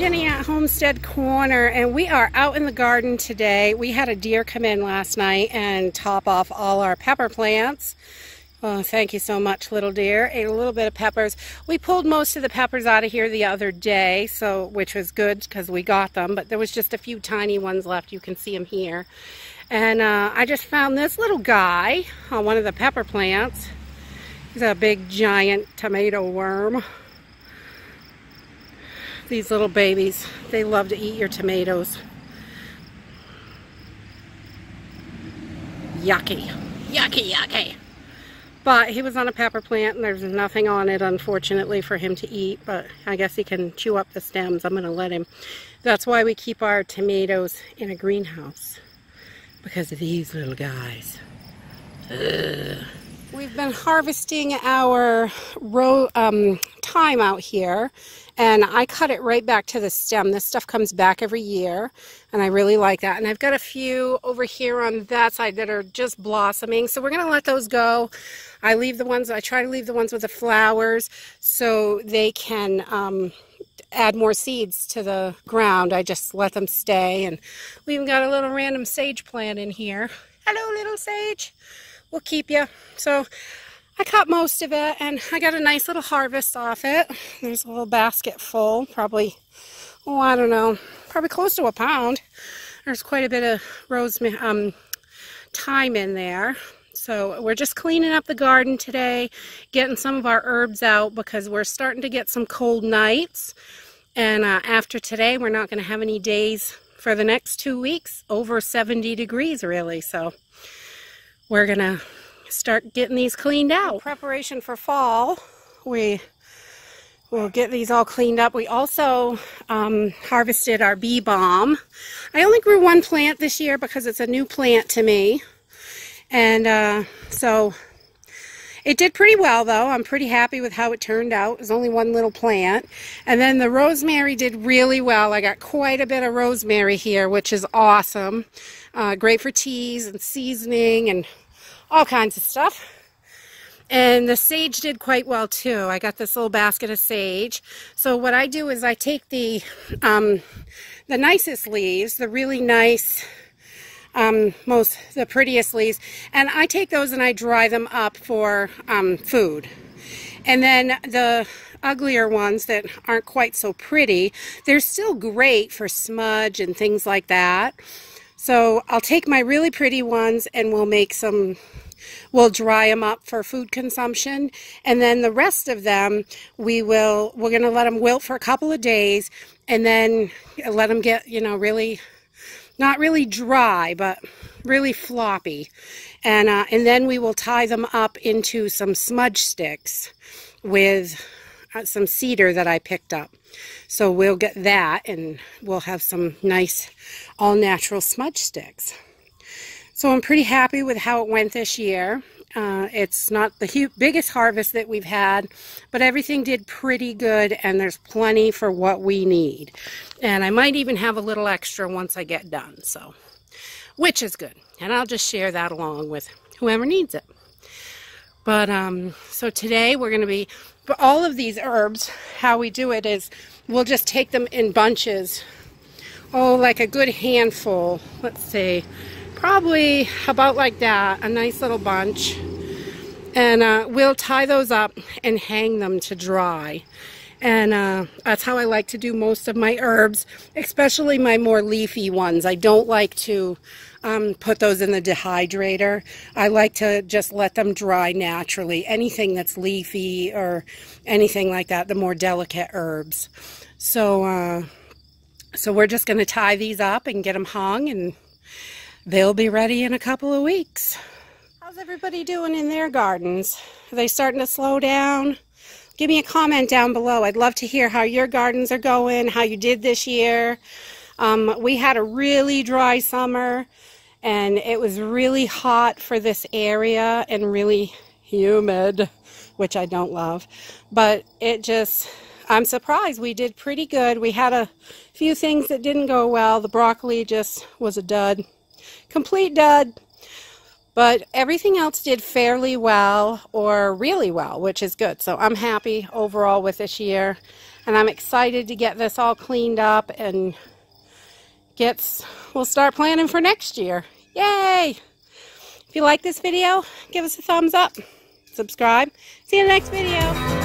Jenny at Homestead Corner, and we are out in the garden today. We had a deer come in last night and top off all our pepper plants. Oh, thank you so much, little deer. Ate a little bit of peppers. We pulled most of the peppers out of here the other day, which was good because we got them, but there was just a few tiny ones left. You can see them here. And I just found this little guy on one of the pepper plants. He's a big giant tomato worm. These little babies, they love to eat your tomatoes. Yucky, yucky, yucky. But he was on a pepper plant and there's nothing on it, unfortunately, for him to eat. But I guess he can chew up the stems. I'm going to let him. That's why we keep our tomatoes in a greenhouse. Because of these little guys. Ugh. We've been harvesting our thyme out here, and I cut it right back to the stem. This stuff comes back every year, and I really like that. And I've got a few over here on that side that are just blossoming, so we're going to let those go. I try to leave the ones with the flowers so they can add more seeds to the ground. I just let them stay, and we even got a little random sage plant in here. Hello, little sage. We'll keep you. So I cut most of it and I got a nice little harvest off it. There's a little basket full, probably, oh, I don't know, probably close to a pound. There's quite a bit of thyme in there. So we're just cleaning up the garden today, getting some of our herbs out because we're starting to get some cold nights. And after today, we're not going to have any days for the next 2 weeks over 70 degrees really. So we're going to start getting these cleaned out. In preparation for fall, we will get these all cleaned up. We also harvested our bee balm. I only grew one plant this year because it's a new plant to me. And so it did pretty well, though. I'm pretty happy with how it turned out. It was only one little plant. And then the rosemary did really well. I got quite a bit of rosemary here, which is awesome. Great for teas and seasoning and all kinds of stuff. And the sage did quite well too. I got this little basket of sage. So what I do is I take the nicest leaves, the really nice, the prettiest leaves, and I take those and I dry them up for food. And then the uglier ones that aren't quite so pretty, they're still great for smudge and things like that. So I'll take my really pretty ones and we'll dry them up for food consumption. And then the rest of them, we're going to let them wilt for a couple of days and then let them get, really, not really dry, but really floppy. And then we will tie them up into some smudge sticks with some cedar that I picked up. So we'll get that and we'll have some nice all-natural smudge sticks. So I'm pretty happy with how it went this year. It's not the biggest harvest that we've had, but everything did pretty good and there's plenty for what we need. And I might even have a little extra once I get done, so, which is good. And I'll just share that along with whoever needs it. But so today we're going to be, for all of these herbs, how we do it is we'll just take them in bunches. Oh, like a good handful. Let's see. Probably about like that, a nice little bunch. And we'll tie those up and hang them to dry. And that's how I like to do most of my herbs, especially my more leafy ones. I don't like to put those in the dehydrator. I like to just let them dry naturally. Anything that's leafy or anything like that, the more delicate herbs. So we're just going to tie these up and get them hung, and they'll be ready in a couple of weeks. How's everybody doing in their gardens? Are they starting to slow down? Give me a comment down below. I'd love to hear how your gardens are going, how you did this year. We had a really dry summer, and it was really hot for this area and really humid, which I don't love. But I'm surprised we did pretty good. We had a few things that didn't go well. The broccoli just was a dud. Complete dud. But everything else did fairly well or really well, which is good. So I'm happy overall with this year. And I'm excited to get this all cleaned up and we'll start planning for next year. Yay! If you like this video, give us a thumbs up, subscribe. See you in the next video.